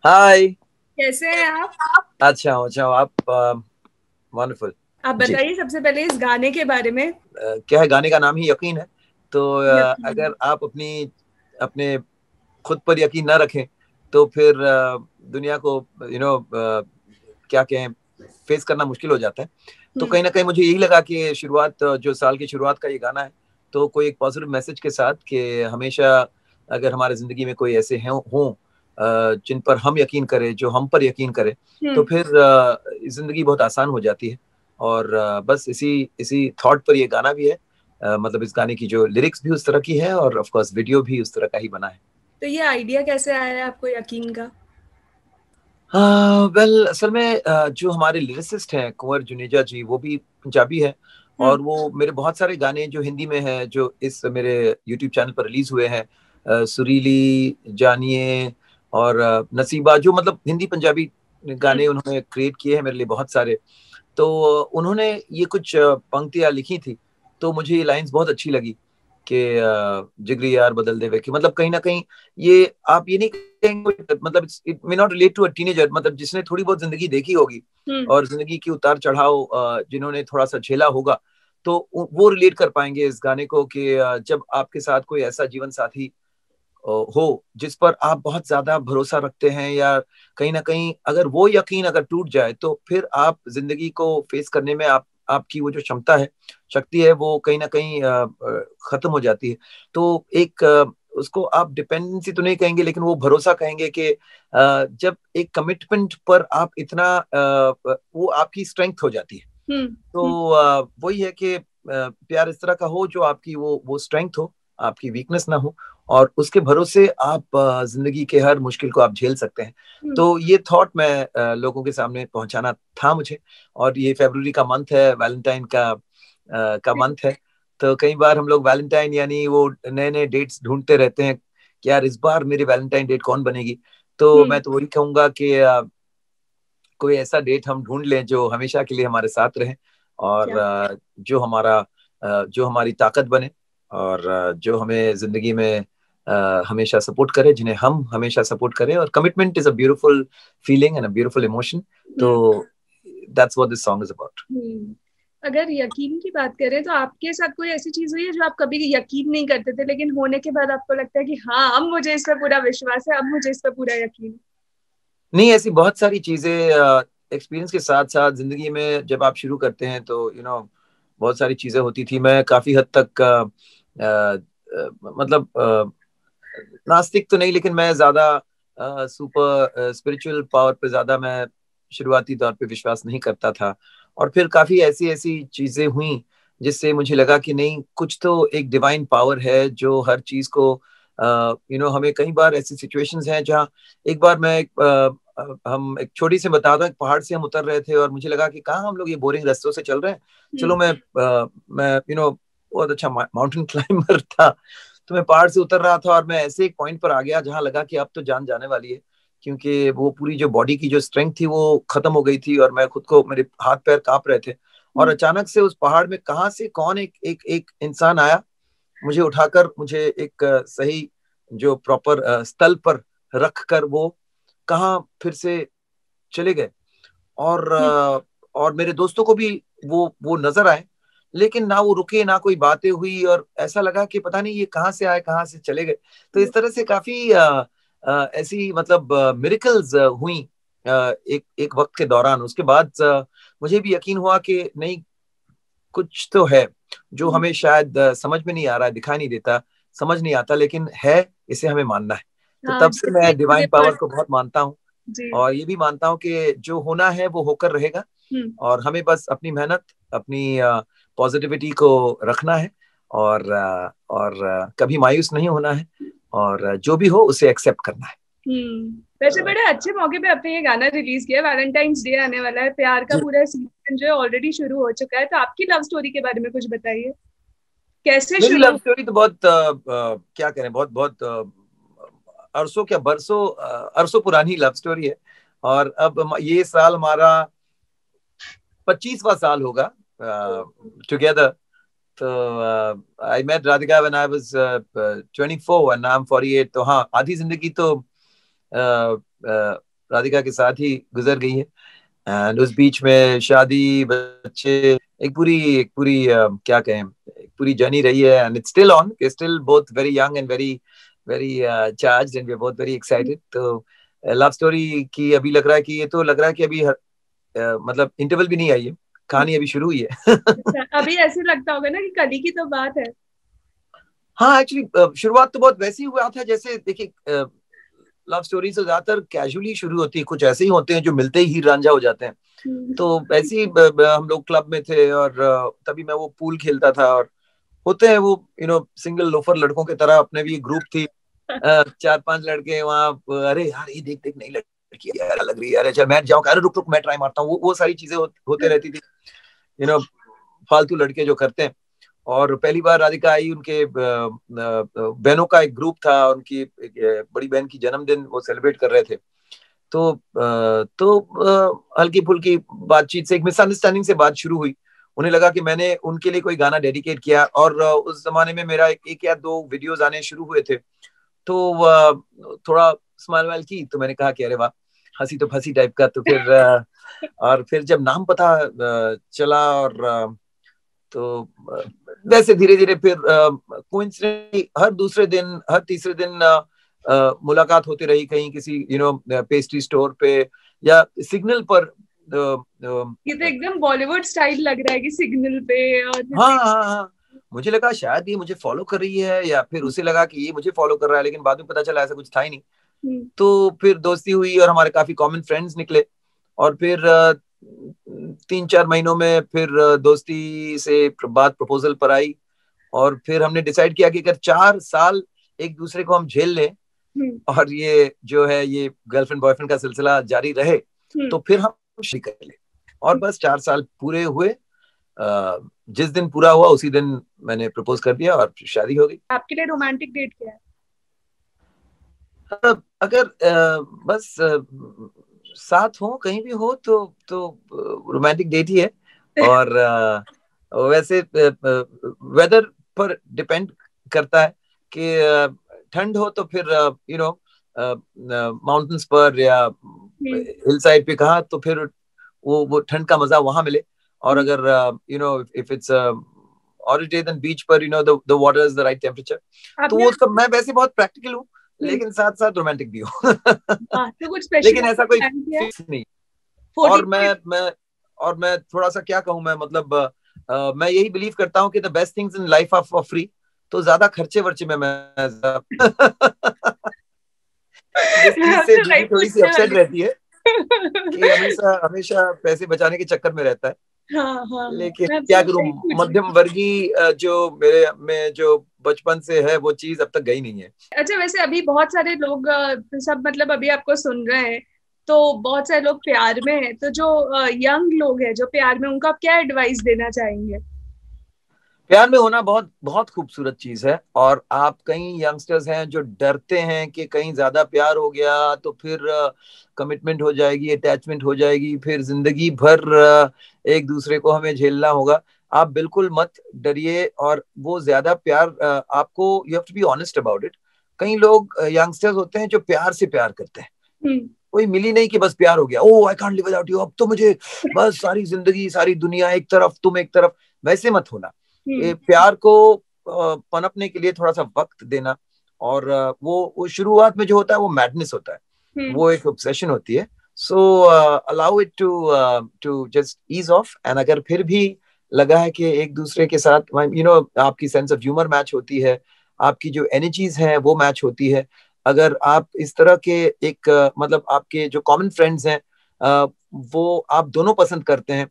हाय। कैसे हैं आप? अच्छा हूँ आप। वंडरफुल। आप जी। बताइए सबसे पहले इस गाने के बारे में। क्या है, गाने का नाम ही यकीन है। तो यकीन। अगर आप अपने खुद पर यकीन ना रखें तो फिर दुनिया को यू नो क्या कहें, फेस करना मुश्किल हो जाता है। तो हम्म। कहीं ना कहीं मुझे यही लगा कि शुरुआत, जो साल की शुरुआत का ये गाना है, तो कोई एक पॉजिटिव मैसेज के साथ कि हमेशा अगर हमारे जिंदगी में कोई ऐसे हैं हों जिन पर हम यकीन करें, जो हम पर यकीन करें, तो हम्म। फिर जिंदगी बहुत आसान हो जाती है। और बस इसी इसी थॉट पर ये गाना भी है। मतलब इस गाने की जो लिरिक्स भी उस तरह की है और ऑफ कोर्स वीडियो भी उस तरह का ही बना है। तो ये आइडिया कैसे आया है आपको यकीन का? वेल, असल में जो हमारे लिरिसिस्ट हैं कुंवर जुनेजा जी, वो भी पंजाबी है। हम्म। और वो मेरे बहुत सारे गाने जो हिंदी में हैं, जो इस मेरे यूट्यूब चैनल पर रिलीज हुए हैं, सुरीली, जानिए और नसीबा, जो मतलब हिंदी पंजाबी हम्म। गाने उन्होंने क्रिएट किए हैं मेरे लिए बहुत सारे। तो उन्होंने ये कुछ पंक्तियां लिखी थी, तो मुझे ये लाइंस बहुत अच्छी लगी कि जिगरी यार बदल देवे, कि मतलब कहीं ना कहीं ये आप ये नहीं कहेंगे, मतलब it may not relate to a teenager, मतलब जिसने थोड़ी बहुत जिंदगी देखी होगी हम्म। और जिंदगी की उतार चढ़ाव जिन्होंने थोड़ा सा झेला होगा, तो वो रिलेट कर पाएंगे इस गाने को कि जब आपके साथ कोई ऐसा जीवन साथी हो जिस पर आप बहुत ज्यादा भरोसा रखते हैं, या कहीं ना कहीं अगर वो यकीन अगर टूट जाए, तो फिर आप जिंदगी को फेस करने में आपकी वो जो क्षमता है, शक्ति है, वो कहीं ना कहीं खत्म हो जाती है। तो एक उसको आप डिपेंडेंसी तो नहीं कहेंगे, लेकिन वो भरोसा कहेंगे कि जब एक कमिटमेंट पर आप इतना वो आपकी स्ट्रेंथ हो जाती है। हम्म। हम्म। तो वही है कि प्यार इस तरह का हो जो आपकी वो स्ट्रेंथ हो, आपकी वीकनेस ना हो, और उसके भरोसे आप जिंदगी के हर मुश्किल को आप झेल सकते हैं। हम्म। तो ये थॉट मैं लोगों के सामने पहुंचाना था मुझे। और ये फरवरी का मंथ है, वैलेंटाइन का मंथ है। तो कई बार हम लोग वैलेंटाइन यानी वो नए नए डेट्स ढूंढते रहते हैं कि यार इस बार मेरी वैलेंटाइन डेट कौन बनेगी। तो मैं हम्म। तो वही कहूंगा कि कोई ऐसा डेट हम ढूंढ लें जो हमेशा के लिए हमारे साथ रहे, और क्या? जो हमारी ताकत बने, और जो हमें जिंदगी में हमेशा सपोर्ट करे, जिन्हें हम हमेशा सपोर्ट करें। और commitment is a beautiful feeling and a beautiful emotion. तो hmm. That's what this song is about. Hmm. अगर यकीन की बात करें तो आपके साथ कोई ऐसी चीज हुई है जो आप कभी यकीन नहीं करते थे लेकिन होने के बाद आपको लगता है कि हाँ अब मुझे इस पर पूरा विश्वास है, अब मुझे इस पर पूरा यकीन नहीं, ऐसी बहुत सारी चीजें एक्सपीरियंस के साथ साथ जिंदगी में जब आप शुरू करते हैं तो बहुत सारी चीजें होती थी। मैं काफी हद तक मतलब नास्तिक तो नहीं, लेकिन मैं ज्यादा सुपर स्पिरिचुअल पावर पे ज्यादा मैं शुरुआती तौर पे विश्वास नहीं करता था। और फिर काफी ऐसी ऐसी चीजें हुई जिससे मुझे लगा कि नहीं, कुछ तो एक डिवाइन पावर है जो हर चीज को हमें कई बार ऐसी सिचुएशंस हैं जहाँ एक बार मैं हम एक छोटी सी बता दूं, एक पहाड़ से हम उतर रहे थे और मुझे लगा कि कहाँ हम लोग ये बोरिंग रास्तों से चल रहे हैं। है। चलो मैं बहुत अच्छा माउंटेन क्लाइंबर था। तो मैं पहाड़ से उतर रहा था और मैं ऐसे एक पॉइंट पर आ गया जहां लगा कि अब तो जान जाने वाली है, क्योंकि वो पूरी जो बॉडी की जो स्ट्रेंथ थी वो खत्म हो गई थी और मैं खुद को, मेरे हाथ पैर कांप रहे थे। और हम्म। अचानक से उस पहाड़ में कहाँ से कौन एक एक एक इंसान आया, मुझे उठाकर, मुझे एक सही जो प्रॉपर स्थल पर रख कर वो कहाँ फिर से चले गए। और हम्म। और मेरे दोस्तों को भी वो नजर आए, लेकिन ना वो रुके, ना कोई बातें हुई, और ऐसा लगा कि पता नहीं ये कहाँ से आए, कहाँ से चले गए। तो इस तरह से काफी ऐसी मतलब मिरेकल्स हुई एक एक वक्त के दौरान। उसके बाद मुझे भी यकीन हुआ कि नहीं, कुछ तो है जो हम्म। हमें शायद समझ में नहीं आ रहा है, दिखाई नहीं देता, समझ नहीं आता, लेकिन है, इसे हमें मानना है। तो हाँ, तब से जैसे मैं डिवाइन पावर को यूनिवर्स। बहुत मानता हूँ। जी। और ये भी मानता हूँ कि जो होना है वो होकर रहेगा, हम्म। और हमें बस अपनी मेहनत, अपनी पॉजिटिविटी को रखना है, और कभी मायूस नहीं होना है, और जो भी हो उसे एक्सेप्ट करना है। वैसे बड़े अच्छे मौके पे आपने ये गाना रिलीज किया। वैलेंटाइंस डे आने वाला है, प्यार का जी। पूरा सीजन जो है ऑलरेडी शुरू हो चुका है, तो आपकी लव स्टोरी के बारे में कुछ बताइए। कैसे मेरी शुरू? लव स्टोरी तो बहुत क्या करें, बहुत बहुत अरसों, क्या बरसों, अरसों पुरानी लव स्टोरी है। और अब ये साल हमारा 25वां साल होगा टुगेदर। तो I met Radhika when I was 24 and I am 48। तो हाँ, आधी जिंदगी तो राधिका के साथ ही गुजर गई है। एंड उस बीच में शादी, बच्चे, एक पूरी क्या कहें, एक पूरी जर्नी रही है। And it's still on, still both very young and very charged and we are both very excited. तो लव स्टोरी की अभी लग रहा है कि ये तो लग रहा है कि अभी मतलब इंटरवल भी नहीं आई है, कहानी अभी शुरू हुई है। अभी ऐसे लगता होगा ना कि कल ही की तो बात है। हाँ, एक्चुअली शुरुआत तो बहुत वैसे ही हुआ था, जैसे देखिए लव स्टोरी से ज्यादातर कैजुअली शुरू होती है, कुछ ऐसे ही होते हैं जो मिलते ही हीर रांझा हो जाते हैं। तो ऐसे ही हम लोग क्लब में थे और तभी मैं वो पूल खेलता था, और होते हैं वो सिंगल लोफर लड़कों की तरह, अपने भी ग्रुप थी 4-5 लड़के वहाँ, अरे यार ये देख देख नई लड़की यार लग रही है, अरे चल मैं जाऊँ, अरे रुक रुक मैं ट्राई मारता हूँ, वो सारी चीजें होते रहती थी, फालतू लड़के जो करते हैं। और पहली बार राधिका आई, उनके बहनों का एक ग्रुप था, उनकी बड़ी बहन की जन्मदिन वो सेलिब्रेट कर रहे थे। तो हल्की फुल्की बातचीत से, एक मिसअंडरस्टैंडिंग से बात शुरू हुई। उन्हें लगा कि मैंने उनके लिए कोई गाना डेडिकेट किया, और उस जमाने में मेरा एक या दो वीडियोस आने शुरू हुए थे। तो थोड़ा स्माइल वाइल की, तो मैंने कहा कि अरे वाह, हंसी तो फंसी टाइप का। तो फिर और फिर जब नाम पता चला, और तो वैसे धीरे धीरे फिर कोइंसिडेंटली हर दूसरे दिन, हर तीसरे दिन मुलाकात होती रही, कहीं किसी पेस्ट्री स्टोर पे या सिग्नल पर। ये तो एकदम बॉलीवुड स्टाइल लग रहा है कि सिग्नल पे। और हाँ, मुझे लगा शायद ये मुझे फॉलो कर रही है, या फिर उसे लगा कि ये मुझे फॉलो कर रहा है, लेकिन बाद में पता चला ऐसा कुछ था ही नहीं। तो फिर दोस्ती हुई और हमारे काफी कॉमन फ्रेंड्स निकले, और फिर 3-4 महीनों में फिर दोस्ती से बात प्रपोजल पर आई, और फिर हमने डिसाइड किया कि अगर 4 साल एक दूसरे को हम झेल लें, और ये जो है ये गर्लफ्रेंड बॉयफ्रेंड का सिलसिला जारी रहे, तो फिर हम शादी कर ले। और बस 4 साल पूरे हुए, जिस दिन पूरा हुआ उसी दिन मैंने प्रपोज कर दिया और शादी हो गई। आपके लिए रोमांटिक डेट क्या है? अगर बस साथ हो, कहीं भी हो, तो रोमांटिक डेट ही है। और वैसे वेदर पर डिपेंड करता है कि ठंड हो तो फिर माउंटेन्स पर या हिल साइड पे कहा, तो फिर वो ठंड का मजा वहां मिले। और अगर इफ इट्स ऑरेंज देन बीच पर, the water is the right temperature, तो वो सब। मैं वैसे बहुत प्रैक्टिकल हूँ, लेकिन साथ साथ रोमांटिक भी हूँ। तो कुछ स्पेशल लेकिन ऐसा कोई फिक्स नहीं। और मैं थोड़ा सा क्या कहूँ, मैं मतलब मैं यही बिलीव करता हूँ कि the best things in life are for free. तो ज्यादा खर्चे वर्चे में मैं जिस चीज से बीवी थोड़ी सी अपसेट रहती है कि हमेशा हमेशा पैसे बचाने के चक्कर में रहता है। हाँ, लेकिन क्या करूं, मध्यम वर्गीय जो मेरे में जो बचपन से है वो चीज अब तक गई नहीं है। अच्छा, वैसे अभी बहुत सारे लोग सब मतलब अभी आपको सुन रहे हैं, तो बहुत सारे लोग प्यार में हैं, तो जो यंग लोग हैं जो प्यार में, उनका आप क्या एडवाइस देना चाहेंगे? प्यार में होना बहुत बहुत खूबसूरत चीज है, और आप कई यंगस्टर्स हैं जो डरते हैं कि कहीं ज्यादा प्यार हो गया तो फिर कमिटमेंट हो जाएगी, अटैचमेंट हो जाएगी, फिर जिंदगी भर एक दूसरे को हमें झेलना होगा। आप बिल्कुल मत डरिए, और वो ज्यादा प्यार आपको, you have to be honest about it. कई लोग यंगस्टर्स होते हैं जो प्यार से प्यार करते हैं, कोई मिली नहीं कि बस प्यार हो गया, oh I can't live without you, अब तो मुझे बस सारी जिंदगी सारी दुनिया एक तरफ तुम एक तरफ। वैसे मत होना। प्यार को पनपने के लिए थोड़ा सा वक्त देना, और वो शुरुआत में जो होता है वो मैडनेस होता है, वो एक ऑब्सेशन होती है। So allow it to just ease off. एंड अगर फिर भी लगा है कि एक दूसरे के साथ आपकी सेंस ऑफ ह्यूमर मैच होती है, आपकी जो एनर्जीज हैं वो मैच होती है, अगर आप इस तरह के एक मतलब आपके जो कॉमन फ्रेंड्स हैं वो आप दोनों पसंद करते हैं,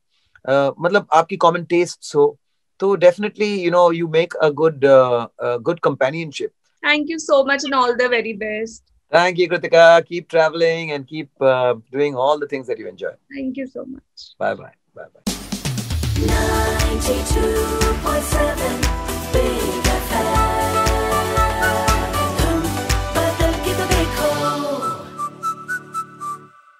मतलब आपकी कॉमन टेस्ट्स हो, तो definitely you make a good companionship. Thank you so much and all the very best. Thank you, Kritika. Keep traveling and keep doing all the things that you enjoy. Thank you so much. Bye bye. 92.7